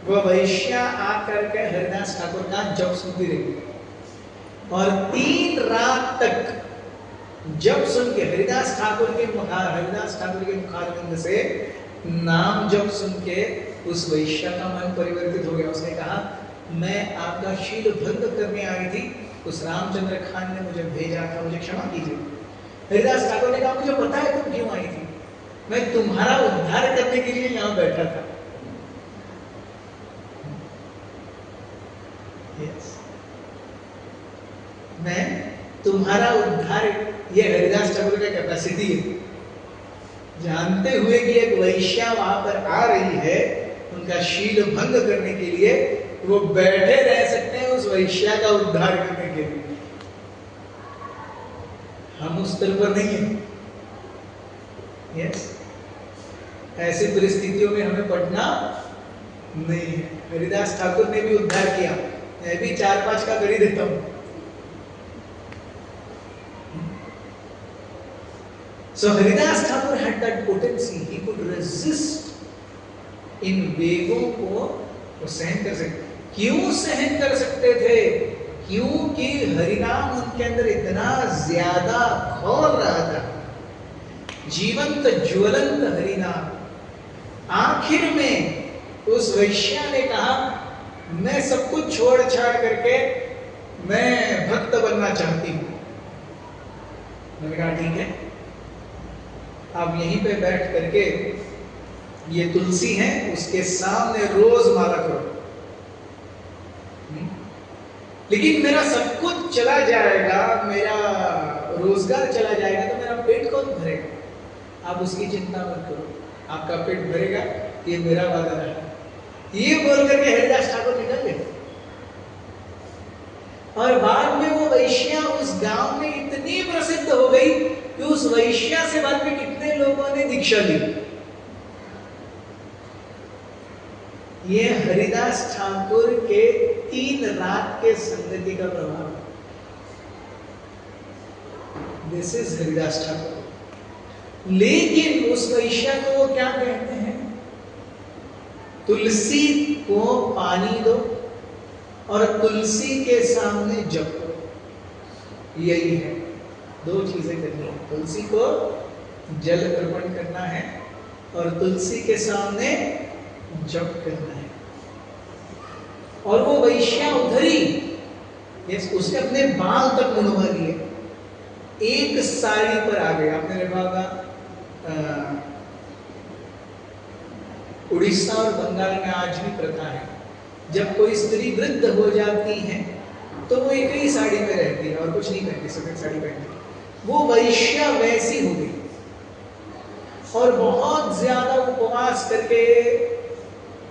वह वैश्या आकर के हरिदास ठाकुर का जप सुनती रही, और 3 रात तक जब सुन के हरिदास ठाकुर के मुखारविंद से नाम जब सुन के उस वैश्या का मन परिवर्तित हो गया। उसने कहा मैं आपका शील भंग करने आई थी, उस रामचंद्र खान ने मुझे भेजा था, मुझे क्षमा कीजिए। हरिदास ठाकुर ने कहा मुझे पता है तुम क्यों आई थी, मैं तुम्हारा उद्धार करने के लिए यहाँ बैठा था। yes. मैं तुम्हारा उद्धार, ये हरिदास ठाकुर का कैपेसिटी है, जानते हुए कि एक वैश्या वहां पर आ रही है उनका शील भंग करने के लिए, वो बैठे रह सकते हैं उस वैश्या का उद्धार करने के लिए। हम उस स्तर पर नहीं है। यस, ऐसी परिस्थितियों में हमें पढ़ना नहीं है। हरिदास ठाकुर ने भी उद्धार किया, मैं भी 4-5 का कर ही देता हूं। So Haridas Thakur had that potency, he could resist इन वेगों को वो सहन कर सकते। क्यों सहन कर सकते थे? क्योंकि हरिनाम उनके अंदर इतना ज्यादा खोल रहा था, जीवंत ज्वलंत हरिनाम। आखिर में उस वैश्या ने कहा मैं सब कुछ छोड़ छाड़ करके मैं भक्त बनना चाहती हूं। मैंने कहा ठीक है, आप यहीं पे बैठ करके ये तुलसी है उसके सामने रोज माला करो, लेकिन मेरा सब कुछ चला जाएगा, मेरा रोजगार चला जाएगा, तो मेरा पेट कौन भरेगा? आप उसकी चिंता मत करो, आपका पेट भरेगा, ये मेरा वादा रहा। ये बोल करके हरिदास ठाकुर निकल गए। और बाद में वो वैश्या उस गांव में इतनी प्रसिद्ध हो गई कि उस वैश्या से बाद में कितने लोगों ने दीक्षा ली। ये हरिदास ठाकुर के 3 रात के संगति का प्रभाव। This is Haridas Thakur. लेकिन उस वैश्या को वो क्या कहते हैं? तुलसी को पानी दो और तुलसी के सामने जप करो। यही है, 2 चीजें करनी है, तुलसी को जल अर्पण करना है और तुलसी के सामने जप करना है। और वो वैश्या उधर ही, उसने अपने बाल तक मुंडवा लिए, एक साड़ी पर आ गए। आपने देखा होगा उड़ीसा और बंगाल में आज भी प्रथा है, जब कोई स्त्री वृद्ध हो जाती है तो वो एक ही साड़ी में रहती है और कुछ नहीं पहनती, सफेद साड़ी पहनती। वो वैश्या वैसी हो गई और बहुत ज्यादा उपवास करके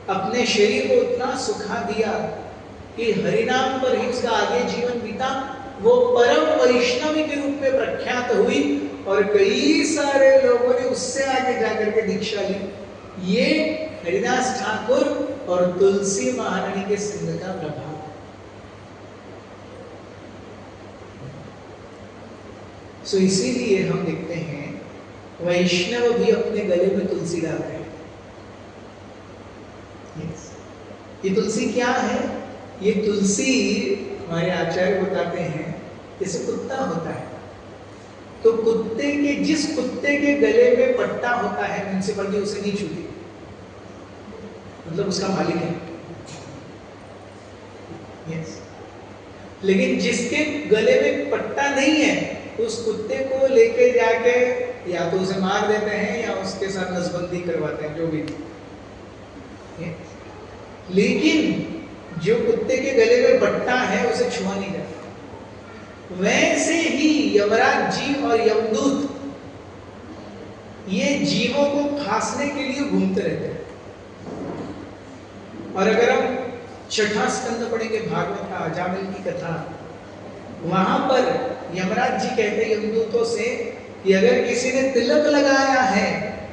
अपने शरीर को उतना सुखा दिया कि हरिनाम पर ही उसका आगे जीवन बीता। वो परम वैष्णवी के रूप में प्रख्यात हुई और कई सारे लोगों ने उससे आगे जाकर के दीक्षा ली। ये हरिदास ठाकुर और तुलसी महारानी के संग का प्रभाव। सो इसीलिए हम देखते हैं वैष्णव भी अपने गले में तुलसी डालते हैं। ये तुलसी क्या है? ये तुलसी हमारे आचार्य बताते हैं जैसे कुत्ता होता है, तो कुत्ते के जिस कुत्ते के गले में पट्टा होता है म्युनिसिपलिटी उसे नहीं छूती, मतलब उसका मालिक है। यस, लेकिन जिसके गले में पट्टा नहीं है उस कुत्ते को लेके जाके या तो उसे मार देते हैं या उसके साथ नसबंदी करवाते हैं, जो भी। लेकिन जो कुत्ते के गले में पट्टा है उसे छुआ नहीं जाता। वैसे ही यमराज जी और यमदूत ये जीवों को फांसने के लिए घूमते रहते हैं। और अगर हम छठा स्कंद पढ़ेंगे भागवत का, अजामिल की कथा, वहां पर यमराज जी कहते हैं यमदूतों से कि अगर किसी ने तिलक लगाया है,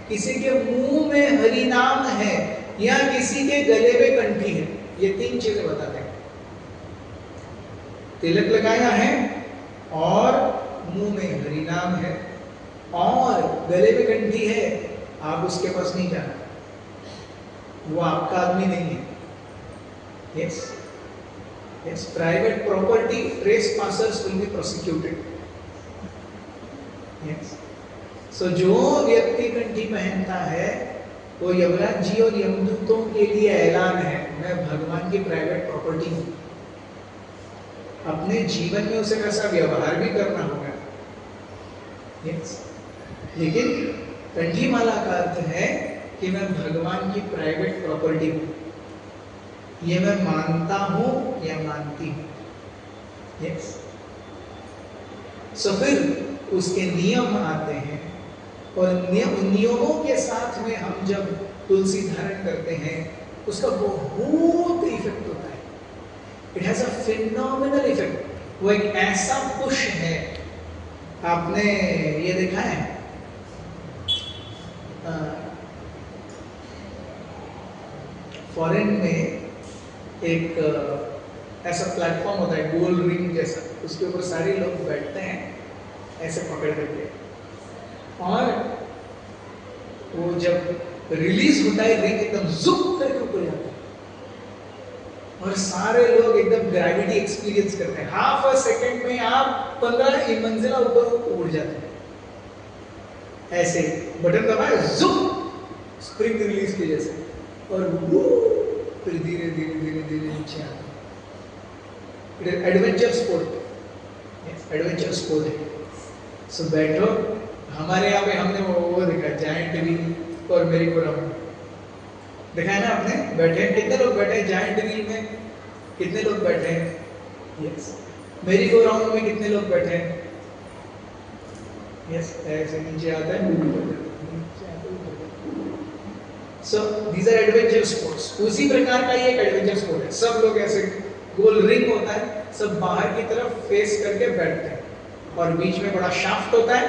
किसी के मुंह में हरि नाम है, या किसी के गले में कंठी है, ये तीन चीजें बताते हैं। तिलक लगाया है और मुंह में हरि नाम है और गले में कंठी है, आप उसके पास नहीं जाना, वो आपका आदमी नहीं है। Yes yes, private property trespassers will be prosecuted. Yes, so जो व्यक्ति कंठी पहनता है वो यमराज जी और यमदूतों के लिए ऐलान है, मैं भगवान की प्राइवेट प्रॉपर्टी हूं। अपने जीवन में उसे वैसा व्यवहार भी करना होगा। यस, लेकिन कंठी माला का अर्थ है कि मैं भगवान की प्राइवेट प्रॉपर्टी हूं, ये मैं मानता हूं या मानती हूं। यस, सो फिर उसके नियम आते हैं और नियमों के साथ में हम जब तुलसी धारण करते हैं उसका बहुत इफेक्ट होता है। It has a phenomenal effect. वो एक ऐसा पुश है। आपने ये देखा है फॉरेन में एक ऐसा प्लेटफॉर्म होता है गोल रिंग जैसा, उसके ऊपर सारे लोग बैठते हैं ऐसे पकड़ करके, और वो जब रिलीज होता है रिंग एकदम जुक करके ऊपर जाता है और सारे लोग एकदम ग्रेविटी एक्सपीरियंस करते हैं। हाफ अ सेकंड में आप 15 मंजिला ऊपर उड़ जाते हैं। ऐसे बटन दबाए जुक, स्प्रिंग रिलीज की जैसे, और वो फिर धीरे धीरे धीरे धीरे नीचे आता है। एडवेंचर स्पोर्ट, एडवेंचर स्पोर्ट है। सो बैठो, हमारे यहाँ पे हमने वो देखा जायंट व्हील और मेरी को राउंड देखा है ना आपने। बैठे हैं, कितने लोग बैठे हैं जायंट व्हील में, कितने लोग बैठे हैं? यस, मेरी को राउंड में कितने लोग बैठे हैं? यस, ऐसे नीचे आता है, so these are adventure sports. उसी प्रकार का ये एक एडवेंचर स्पोर्ट है। सब लोग ऐसे गोल रिंग होता है, सब बाहर की तरफ फेस करके बैठते हैं और बीच में बड़ा शाफ्ट होता है,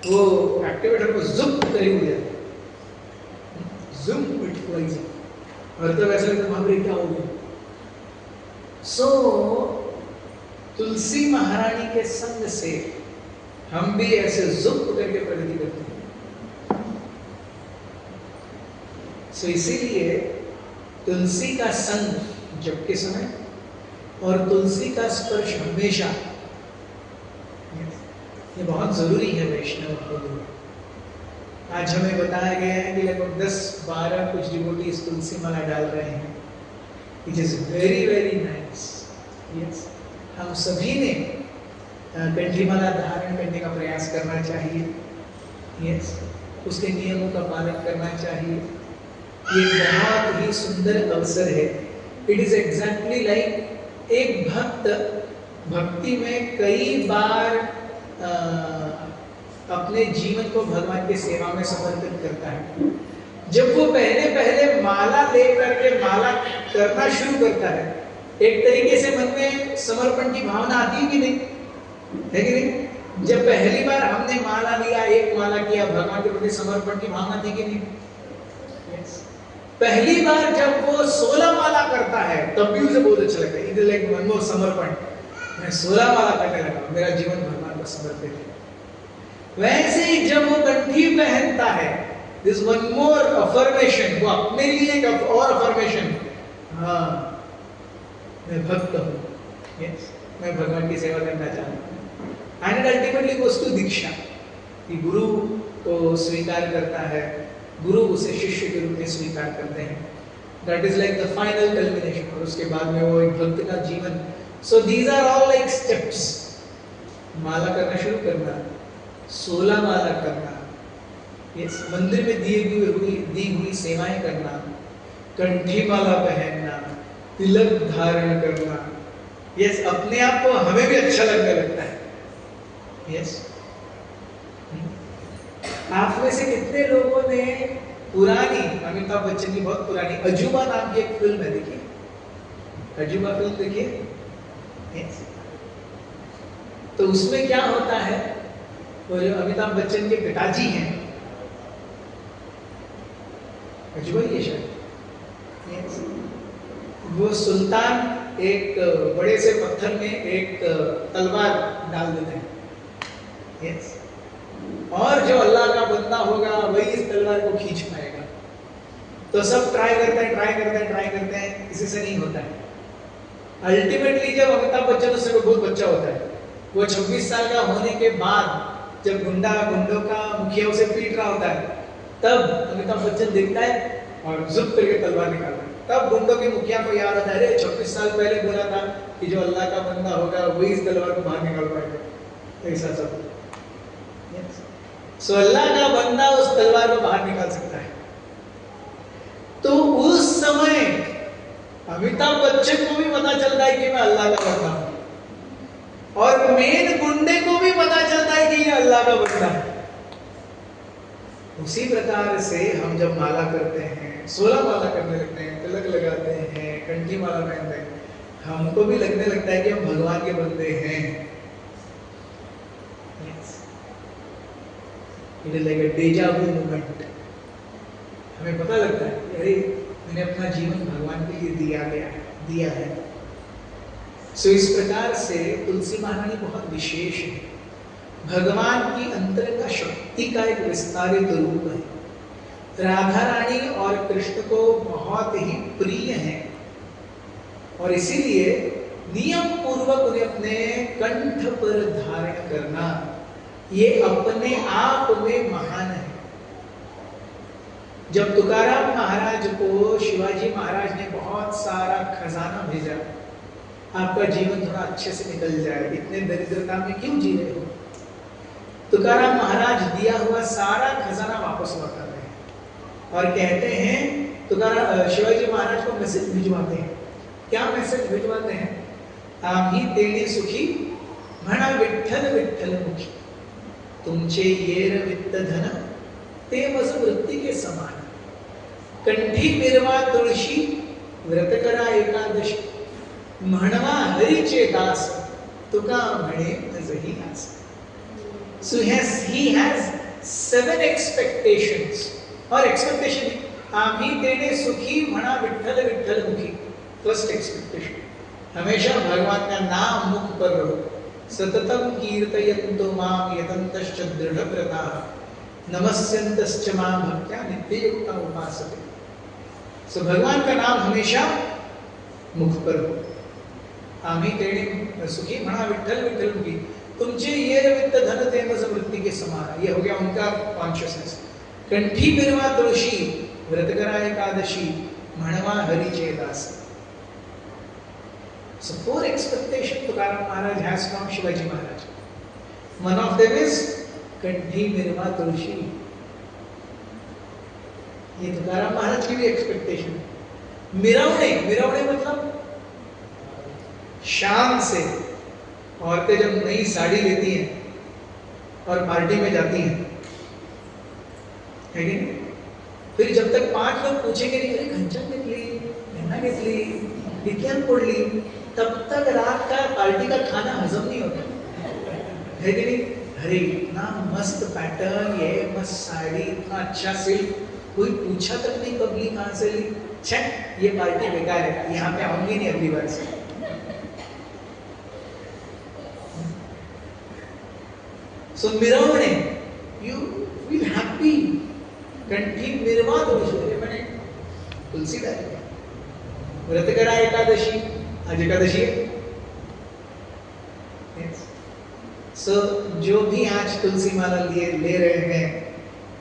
वो एक्टिवेटर को जुम करी हुई जाती है, जुम इट फ्लाइज, और तब ऐसा लगता है बाप रे क्या हो गया। सो तुलसी महारानी के संग से हम भी ऐसे जुम करके प्रगति करते हैं। सो इसीलिए तुलसी का संग जप के समय और तुलसी का स्पर्श हमेशा, ये बहुत जरूरी है वैष्णव के लिए। आज हमें बताया गया है कि लगभग 10-12 कुछ डिवोटीज तुलसी माला डाल रहे हैं। It is very very nice. Yes, हम सभी ने कंठी माला धारण करने का प्रयास करना चाहिए। यस, उसके नियमों का पालन करना चाहिए। ये बहुत ही सुंदर अवसर है। इट इज एग्जैक्टली लाइक एक भक्त भक्ति में कई बार अपने जीवन को भगवान की सेवा में समर्पित करता है। जब वो पहले माला लेकर के माला करना शुरू करता है, एक तरीके से मन में समर्पण की भावना आती है कि नहीं, है कि नहीं? जब पहली बार हमने माला लिया, एक माला किया, भगवान के प्रति समर्पण की भावना थी कि नहीं? yes. पहली बार जब वो 16 माला करता है तब भी उसे बहुत अच्छा लगता है। इधर लाइक वन मोर समर्पण, मैं 16 माला करने लगा, मेरा जीवन भगवान को समर्पित है। वैसे ही जब वो कंठी पहनता है, दिस वन मोर अफर्मेशन, वो अपने लिए एक और अफर्मेशन, हाँ मैं भक्त हूँ, यस मैं भगवान की सेवा करना चाहता हूँ। एंड अल्टीमेटली गोस टू दीक्षा, कि गुरु को स्वीकार करता है, गुरु उसे शिष्य के रूप में स्वीकार करते हैं। That is like the final culmination, और उसके बाद में वो एक भक्त का जीवन। So these are all like steps. माला करना शुरू करना, 16 माला करना, यस मंदिर में दी हुई सेवाएं करना, कंठी माला पहनना, तिलक धारण करना, यस अपने आप को हमें भी अच्छा लगने लगता है। यस आप में से कितने लोगों ने पुरानी अमिताभ बच्चन की बहुत पुरानी अजूबा नाम की एक फिल्म है, देखिए? अजूबा फिल्म देखिए। तो उसमें क्या होता है, वो जो अमिताभ बच्चन के पिताजी हैं, अजूबा ही है शायद, वो सुल्तान एक बड़े से पत्थर में एक तलवार डाल देते हैं, यस, और जो अल्लाह का बंदा होगा वही इस तलवार को खींच पाएगा। तो सब ट्राई करते हैं, किसी से नहीं होता है। अल्टीमेटली जब अमिताभ बच्चन उस समय बहुत बच्चा होता है, वो 26 साल का होने के बाद जब गुंडों का मुखिया उसे पीट रहा होता है, तब अमिताभ बच्चन देखता है और जुप करके तलवार निकालता है। तब गुंडों के मुखिया को याद आता है, अरे 26 साल पहले बोला था कि जो अल्लाह का बंदा होगा वही इस तलवार को बाहर निकाल पाएगा, ऐसा सब। सो अल्लाह का बंदा उस तलवार को बाहर निकाल सकता है। तो उस समय अमिताभ बच्चन को भी पता चलता है कि मैं अल्लाह का बंदा हूं, और मेन गुंडे को भी पता चलता है कि ये अल्लाह का बंदा है। उसी प्रकार से हम जब माला करते हैं, 16 माला करने लगते हैं, तिलक लगाते हैं, कंठी माला पहनते हैं, हमको भी लगने लगता है कि हम भगवान के बंदे हैं। It is like a deja vu moment. हमें पता लगता है कि अरे मैंने अपना जीवन भगवान के लिए दिया है। सो इस प्रकार से तुलसी महारानी बहुत विशेष है, भगवान की अंतरंग शक्ति का एक विस्तारित रूप है। राधा रानी और कृष्ण को बहुत ही प्रिय है, और इसीलिए नियम पूर्वक उन्हें अपने कंठ पर धारण करना ये अपने आप में महान है। जब तुकाराम महाराज को शिवाजी महाराज ने बहुत सारा खजाना भेजा, आपका जीवन थोड़ा अच्छे से निकल जाए, इतने दरिद्रता में क्यों जी रहे हो, तुकाराम महाराज दिया हुआ सारा खजाना वापस लौटा रहे हैं और कहते हैं, शिवाजी महाराज को मैसेज भिजवाते हैं। क्या मैसेज भिजवाते हैं? आम्ही तेने सुखी म्हणा विठ्ठल विठ्ठल मुखी, तुमचे येर वित्त धन ते वस वृत्ती के समान, कंठी मिरवा तुळशी व्रत करा एकादशी, म्हणवा हरीचे दास तुका म्हणे नजही आस. So he has 7 expectations, और expectation आम्ही तेने सुखी म्हणा विठ्ठल विठ्ठल मुखी. फर्स्ट एक्सपेक्टेशन, हमेशा भगवान का नाम मुख पर रहो, सततम कीर्तयन्तो माम यतन्तश्च दृढव्रताः, नमस्यन्तश्च माम भक्त्या नित्ययुक्ता उपासते. सो भगवान का नाम हमेशा मुख पर हो. आम्ही तेने सुखी म्हणा विठ्ठल विठ्ठल मुखी, तुमचे ये वित्त धन ते मज वृत्ति के समान. ये हो गया उनका कॉन्शियसनेस. कंठी बिरवा तुळशी व्रत करा एकादशी, म्हणवा हरीचे दास. So 4 expectations Tukaram Maharaj has from Shivaji Maharaj. One of them is कंठी बिरवा तुळशी. ये तुकाराम महाराज की भी एक्सपेक्टेशन है. मिरवणे मतलब शान से औरतें जब नई साड़ी लेती हैं और पार्टी में जाती हैं, है कि नहीं? फिर जब तक 5 लोग पूछेंगे नहीं, अरे घंचन घेतली, मेहना घेतली, विज्ञान पडली, तब तक रात का पार्टी का खाना हजम नहीं होता, है कि नहीं? अरे इतना मस्त पैटर्न, ये मस्त साड़ी, इतना अच्छा सिल्क, कोई पूछा तक नहीं कब ली, कहाँ से ली, ये पार्टी बेकार है, यहाँ पे आऊंगी नहीं अगली बार से. So मिरवणे, you feel happy. कंठी मिरवा तुळशी मैंने तुलसी डाली. व्रत करा एकादशी, आज एकादशी है. So जो भी आज तुलसी माला ले रहे हैं,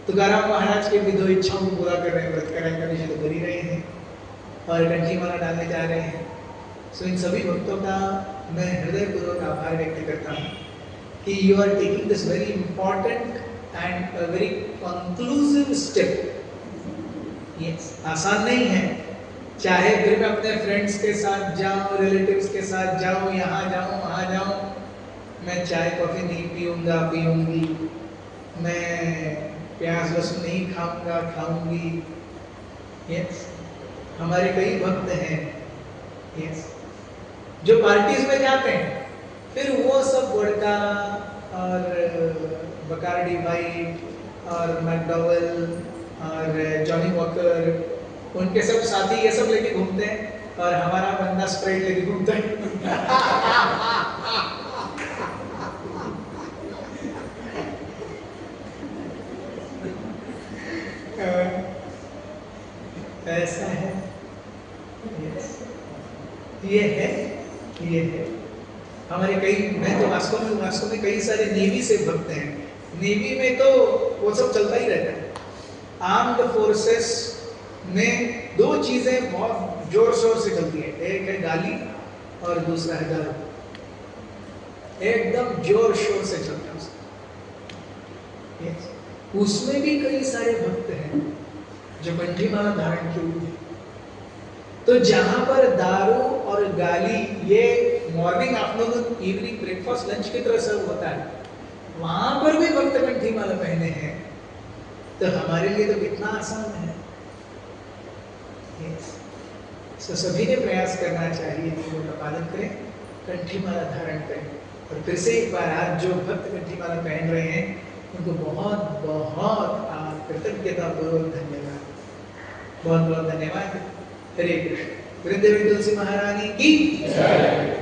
तुकाराम महाराज के विधो इच्छाओं को पूरा कर रहे हैं, व्रत करा एकादशी तो कर ही रहे हैं और कंठी माला डालने जा रहे हैं. So इन सभी भक्तों का मैं हृदयपूर्वक आभार व्यक्त करता हूँ कि you are taking this very important and a very conclusive step. Yes, आसान नहीं है. चाहे फिर मैं अपने फ्रेंड्स के साथ जाऊं, रिलेटिव्स के साथ जाऊं, यहाँ जाऊं, वहाँ जाऊं, मैं चाय कॉफी नहीं पीऊंगा, पीऊंगी, मैं प्याज लहसुन नहीं खाऊंगा, खाऊंगी। यस, हमारे कई भक्त हैं यस जो पार्टीज में जाते हैं, फिर वो सब वोडका और बकार्डी वाइट और मैकडॉवेल और जॉनी वॉकर, उनके सब साथी ये सब लेके घूमते हैं और हमारा बंदा स्प्राइट लेके घूमता है। ऐसा है यस, ये है हमारे कई, मैं तो वास्तव में कई सारे नेवी से भक्त हैं। नेवी में तो वो सब चलता ही रहता है। आर्म्ड फोर्सेस में दो चीजें बहुत जोर शोर से चलती है, एक है गाली और दूसरा है दारू। एकदम जोर शोर से चलता है yes. उसमें भी कई सारे भक्त हैं जो कंठी माला धारण किए हुए हैं। तो जहां पर दारू और गाली ये morning afternoon evening breakfast lunch की तरह सर्व होता है, वहां पर भी भक्त कंठी माला पहने हैं, तो हमारे लिए तो कितना आसान है। तो सभी ने प्रयास करना चाहिए, नियमों का पालन करें, कंठी माला धारण करें। और फिर से एक बार आज जो भक्त कंठी माला पहन रहे हैं उनको बहुत बहुत कृतज्ञता पूर्वक धन्यवाद, बहुत बहुत धन्यवाद। हरे कृष्ण। वृंदावन तुलसी महारानी की जय।